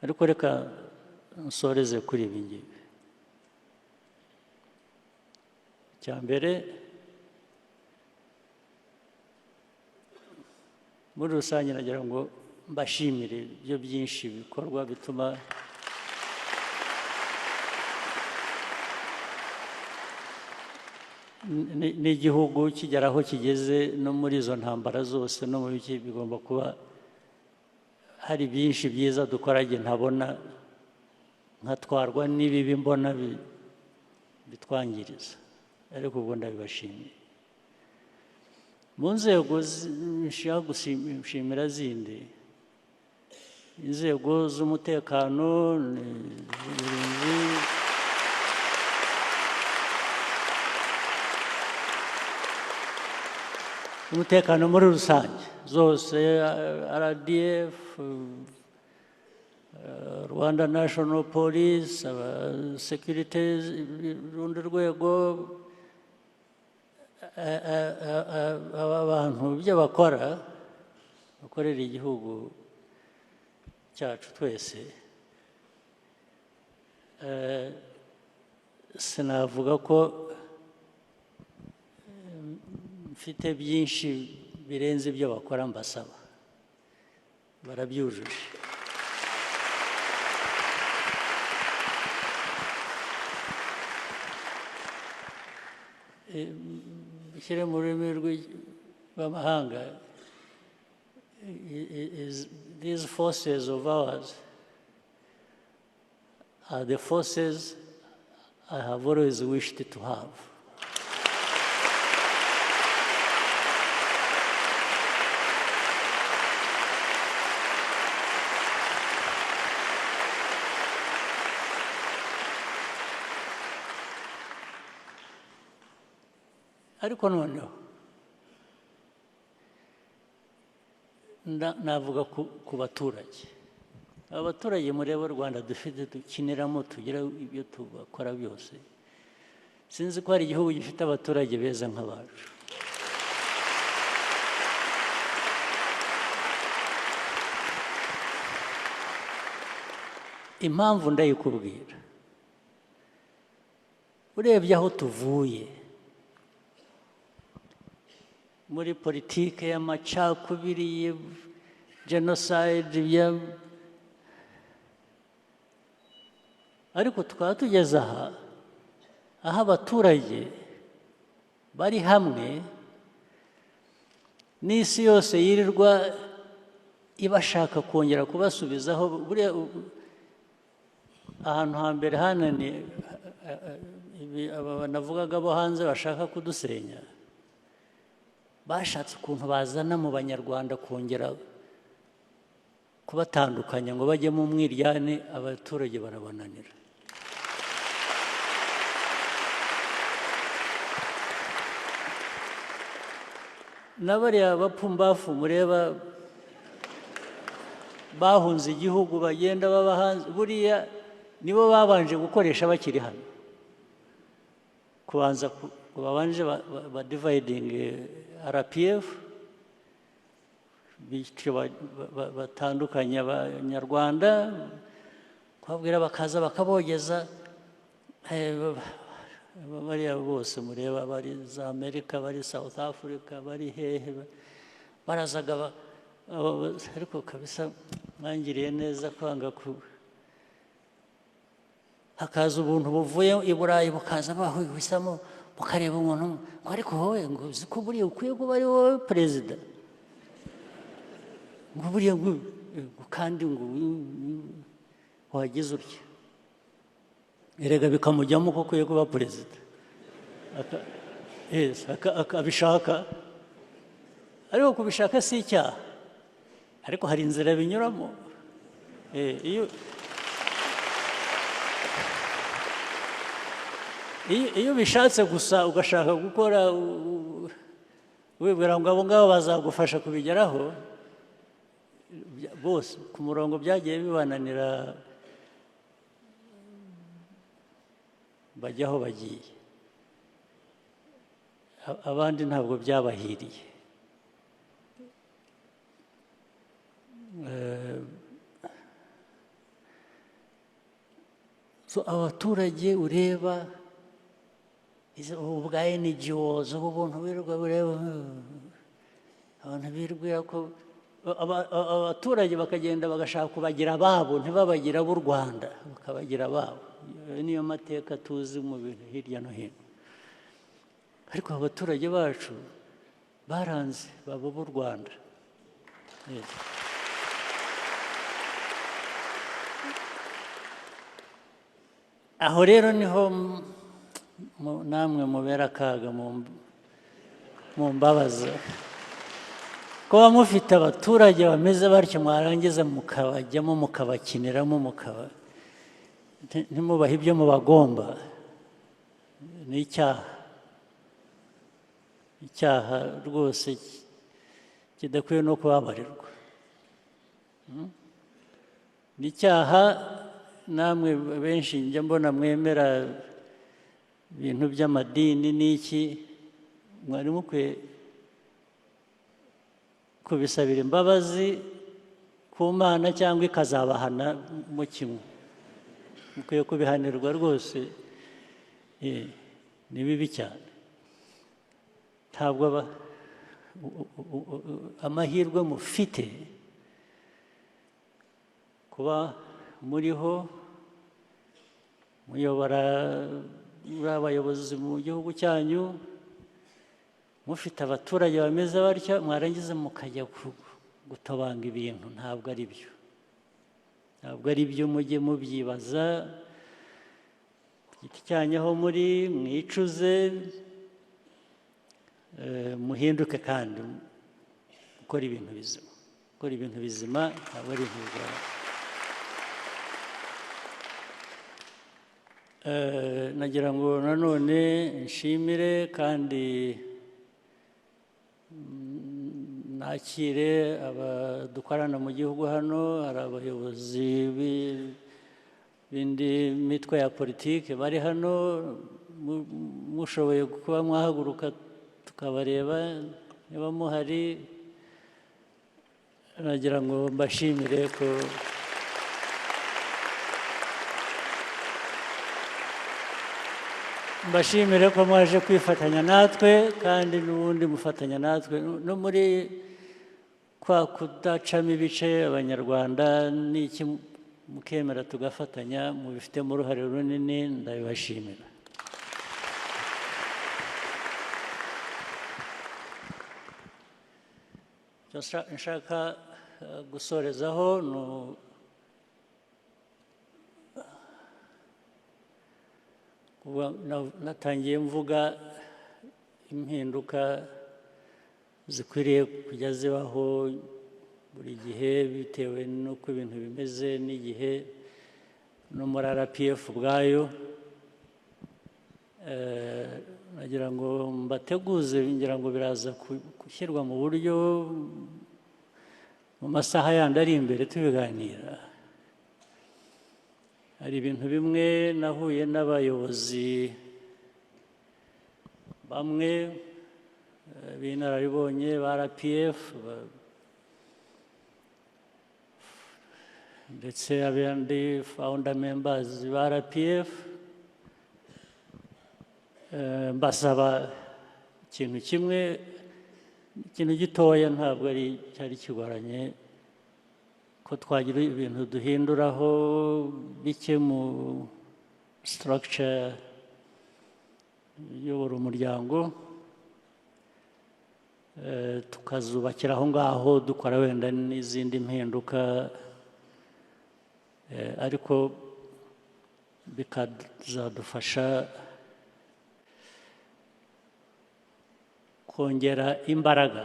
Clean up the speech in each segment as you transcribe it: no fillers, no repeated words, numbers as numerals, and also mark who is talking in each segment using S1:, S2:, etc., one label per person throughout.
S1: ariko reka nsoreze kuri ibi ngibi. icya mbere, muri rusange nagira ngo mbashimire ibyo byinshi bikorwa bituma n'igihugu kigera aho kigeze, no muri izo ntambara zose no mu biki bigomba kuba hari byinshi byiza dukora njye ntabona, nkatwarwa n'ibibi mbona bitwangiriza, ariko ubwo ndabibashimiye. mu nzego nshaka gushimira zindi, inzego z'umutekano, uburinzi, umutekano muri rusange zose, RDF, Rwanda National Police, security, urundi rwego, aba bantu ibyo bakora, bakorera igihugu cyacu twese, sinavuga ko mfite byinshi birenze ibyo bakora mbasaba, barabyujuje. Bishyire mu rurimi rw'amahanga, these forces of ours are the forces I have always wished to have. ariko noneho navuga ku baturage, abaturage mureba u Rwanda dufite dukiniramo, tugira ibyo tubakora byose, sinzi ko hari igihugu gifite abaturage beza nk'abacu. impamvu ndayikubwira, urebye aho tuvuye muri politike y'amacakubiri, genocide, ariko tukaba tugeze aha aho abaturage bari hamwe, n'isi yose yirirwa ibashaka kongera kubasubizaho. Buriya ahantu hambere hananiye aba navugaga bo hanze bashaka kudusenya, bashatse ukuntu bazana mu banyarwanda kongera kubatandukanya ngo bajye mu mwiryane, abaturage barabananira. n'abariya bapfumbafu mureba bahunze igihugu bagenda baba hanze, buriya nibo babanje gukoresha bakiri hano, kubanza babanje dividing RPF, bityo batandukanya abanyarwanda, kubabwira bakaza bakabogeza. bariya bose mureba bari za Amerika, bari South Africa, bari hehe, barazaga ariko kabisa mwangiriye neza kwanga hakaza ubuntu buvuye i Burayi bukaza bahisamo bukareba umuntu ngo ariko wowe ngo uzi ko buriya ukwiye kuba ari wowe perezida, ngo buriya kandi ngo wagize utya, erega bikamujyamo ko ukwiye kuba perezida, akabishaka. ariko kubishaka si icyaha, ariko hari inzira binyuramo. iyo bishatse gusa ugashaka gukora wibwira ngo abo ngabo bazagufasha kubigeraho, bose ku murongo byagiye bibananira, bajya aho bagiye, abandi ntabwo byabahiriye. so abaturage ureba ubu bwa NGOs ubu buntu birirwa bureba abantu birirwa ko abaturage bakagenda bagashaka kubagira ababo ntibabagira ab'u Rwanda bakabagira ababo niyo mateka tuzi mu bintu hirya no hino ariko abaturage bacu baranze babo b'u Rwanda aho rero niho namwe mubera akaga mu mbabaza kuba mufite abaturage bameze batyo mwarangiza mukabajyamo mukabakiniramo ntimubahe ibyo mubagomba ni icyaha rwose kidakwiye no kubabarirwa ni icyaha namwe benshi njya mbona mwemera ibintu by'amadini n'iki mwari mukwiye kubisabira imbabazi ku Mana cyangwa ikazabahana mu kimwe mukwiye kubihanirwa rwose ni bibi cyane ntabwo amahirwe mufite kuba muriho muyobora abayobozi mu gihugu cyanyu mufite abaturage bameze batya mwarangiza mukajya gutobanga ibintu ntabwo ari byo mujye mubyibaza ku giti cyanyu aho muri mwicuze muhinduke kandi gukora ibintu bizima ntabwo ari ibintu bigora nagira ngo nanone nshimire kandi nakire abadukorana mu gihugu hano hari abayobozi b'indi mitwe ya politiki bari hano mushoboye kuba mwahaguruka tukabareba niba muhari nagira ngo mbashimire ko mwaje kwifatanya natwe kandi n'ubundi mufatanya natwe no muri kwa kudacamo ibice abanyarwanda n'iki mukemera tugafatanya mubifitemo uruhare runini ndabibashimira nshaka gusorezaho natangiye mvuga impinduka zikwiriye kujya zibaho buri gihe bitewe n'uko ibintu bimeze n'igihe no muri RPF ubwayo nagira ngo mbateguze ngira ngo biraza gushyirwa mu buryo mu masaha yandi ari imbere tubiganira hari ibintu bimwe nahuye n'abayobozi bamwe b'inararibonye ba RPF ndetse abandi founder members ba RPF mbasaba ikintu kimwe ikintu gitoya ntabwo cyari kigoranye ko twagira ibintu duhinduraho bike mu structure iyobora umuryango tukazubakira aho ngaho dukora wenda n'izindi mpinduka ariko bikazadufasha kongera imbaraga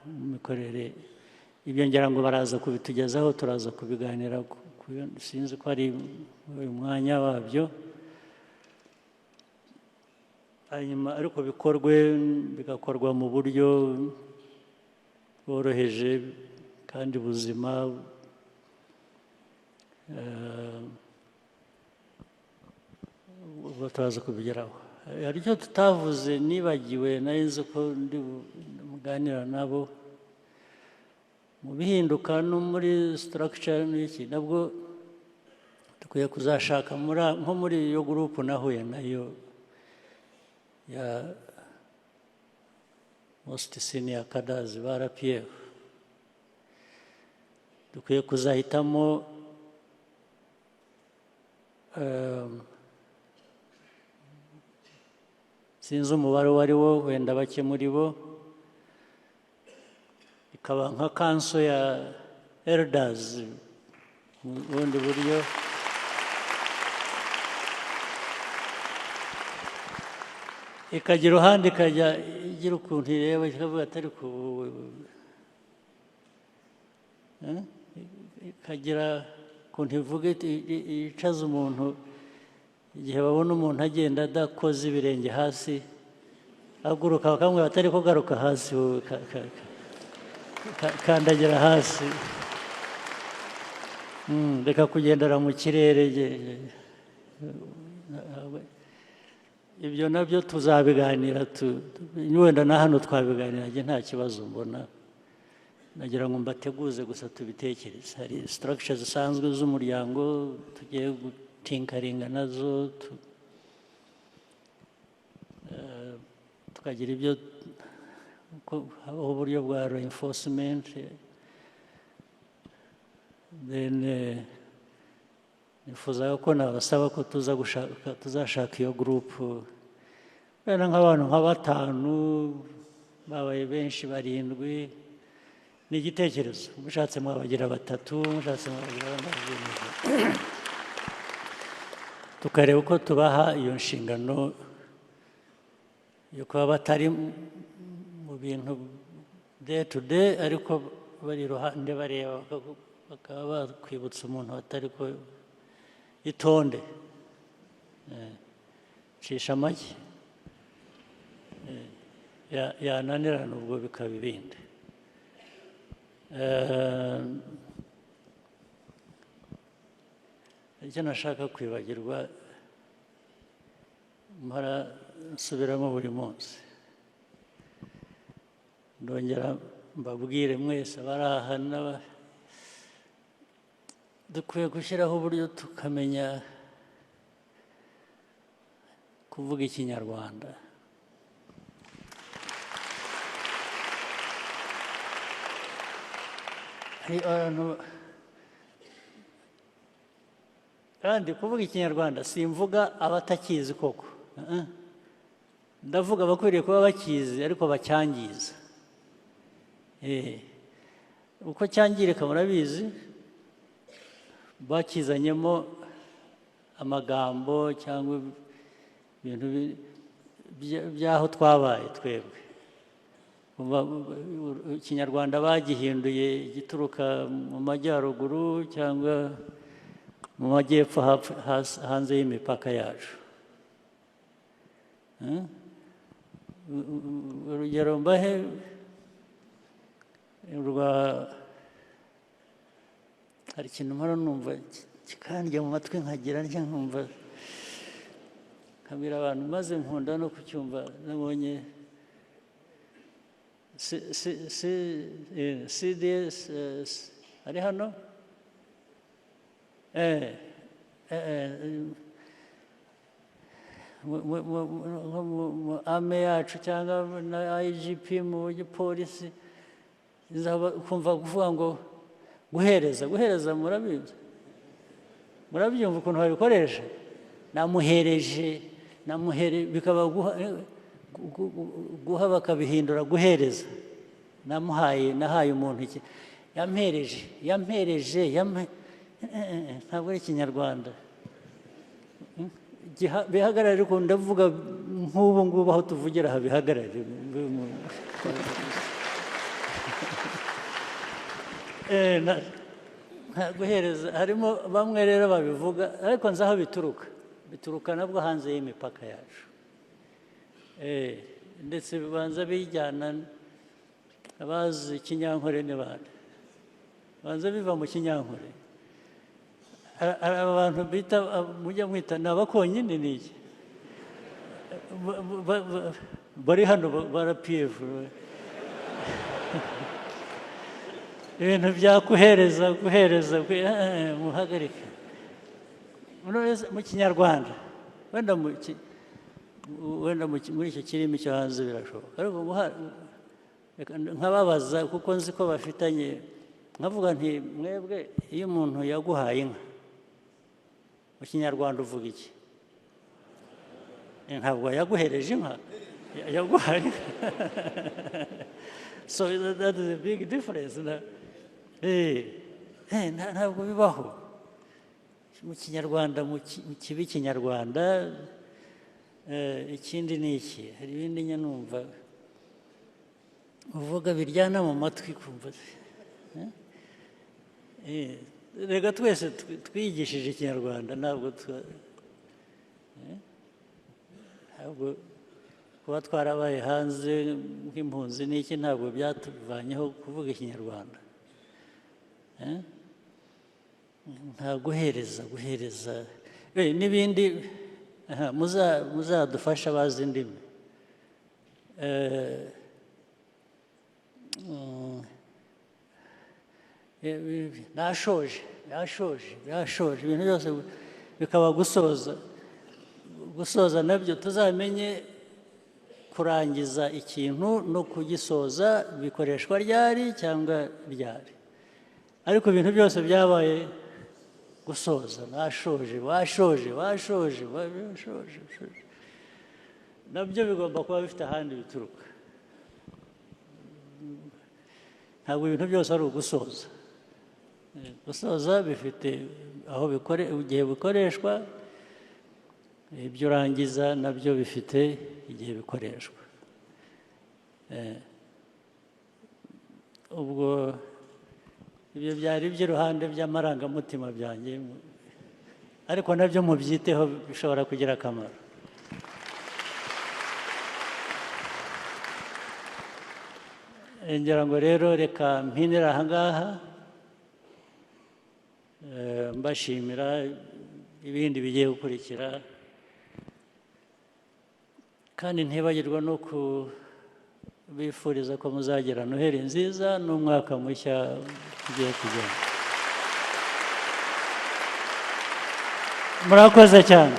S1: mu mikorere ibyo ngira ngo baraza kubitugezaho turaza kubiganira sinzi ko ari uyu mwanya wabyo hanyuma ariko bigakorwa mu buryo bworoheje kandi buzima ubwo turaza kubigeraho hari icyo tutavuze nibagiwe nari nzi ko ndi muganira nabo mu bihinduka no muri structure n'iki nabwo dukwiye kuzashaka nko muri iyo gurupu nahuye nayo ya most senior cadres ba RPF, dukwiye kuzahitamo sinzi umubare uwo ari wo, wenda bake muri bo, ikaba nka kanso ya elders mu bundi buryo, ikagira uruhande ikajya igira ukuntu ireba ikavuga atari ku ikagira ukuntu ivuga yicaza umuntu igihe babona umuntu agenda adakoze ibirenge hasi, aguruka bakamubwira atari kugaruka hasi, kandagira hasi, reka kugendera mu kirere. Ibyo nabyo tuzabiganira, wenda na hano twabiganira, nta kibazo mbona, nagira ngo mbateguze gusa tubitekereze. Hari structure zisanzwe z'umuryango tugiye gutinkaringa nazo, tukagira ibyo habaho uburyo bwa reinforcement, then nifuza ko nabasaba ko tuzashaka iyo gurupu wenda nk'abantu nka 5 babaye benshi 7, ni igitekerezo, mushatse mwabagira 3, mushatse mwabagira 4, tukareba uko tubaha iyo nshingano yo kuba batari mu bintu day to day, ariko bari iruhande bareba, bakaba bakwibutsa umuntu atari ko itonde, cisha make, yananirana ubwo bikaba ibindi. Icyo nashaka kwibagirwa mpora nsubiramo buri munsi, ndongera mbabwire mwese abari aha, dukwiye gushyiraho uburyo tukamenya kuvuga Ikinyarwanda. Kandi kuvuga Ikinyarwanda simvuga abatakizi koko, ndavuga abakwiriye kuba bakizi ariko bacyangiza. Uko cyangirika murabizi, bakizanyemo amagambo cyangwa ibintu by'aho twabaye twebwe. Ikinyarwanda bagihinduye gituruka mu majyaruguru cyangwa mu majyepfo hanze y'imipaka yacu. Urugero mbahe hari ikintu mpora numva kikandya mu matwi nkagira ntya nkumva, nkabwira abantu maze nkunda no kucyumva. Nabonye CDS ari hano, mu ame yacu cyangwa na IGP mu gipolisi, kumva kuvuga ngo guhereza murabyumva ukuntu babikoresha, namuhereje, bikaba guha bakabihindura guhereza. Nahaye umuntu iki, yampereje, ntabwo ari Ikinyarwanda. Bihagarare, ariko ndavuga nk'ubu ngubu aho tuvugira aha bihagarare. Guhereza, harimo bamwe rero babivuga, ariko nzi aho bituruka nabwo hanze y'imipaka yacu. Ndetse bibanza bijyana, abazi Kinyankore ni bande, banza biva mu Kinyankore. Hari abantu bita, mujya mwita ni abakonyine, ni iki bari hano ba RPF, ibintu bya guhereza muhagarike. mu kinyarwanda wenda muri icyo kirimi cyo hanze birashoboka ariko nkababaza kuko nzi ko bafitanye nkavuga nti mwebwe iyo umuntu yaguhaye inka mu kinyarwanda uvuga iki ntabwo yaguhereje inka yaguhaye inka so that is a big difference ntabwo bibaho mu kinyarwanda mu kibi kinyarwanda ikindi ni iki hari ibindi nyanumva uvuga biryana mu matwi kumva reka twese twigishije ikinyarwanda ntabwo kuba twarabaye hanze nk'impunzi n'iki ntabwo byatuvanyeho kuvuga ikinyarwanda nta guhereza n'ibindi muzadufasha bazi indimi nashoje ibintu byose bikaba gusoza nabyo tuzamenye kurangiza ikintu no kugisoza bikoreshwa ryari cyangwa ryari ariko ibintu byose byabaye gusoza washoje nabyo bigomba kuba bifite ahandi bituruka ntabwo ibintu byose ari ugusoza gusoza bifite aho igihe bikoreshwa ibyo urangiza nabyo bifite igihe bikoreshwa ubwo ibyo byari iby'iruhande by'amarangamutima byanjye ariko nabyo mubyiteho bishobora kugira akamaro ngira ngo rero reka mpinire aha ngaha mbashimira ibindi bigiye gukurikira kandi ntibagirwa no kubifuriza ko muzagira noheli nziza n'umwaka mushya ugiye kugenda murakoze cyane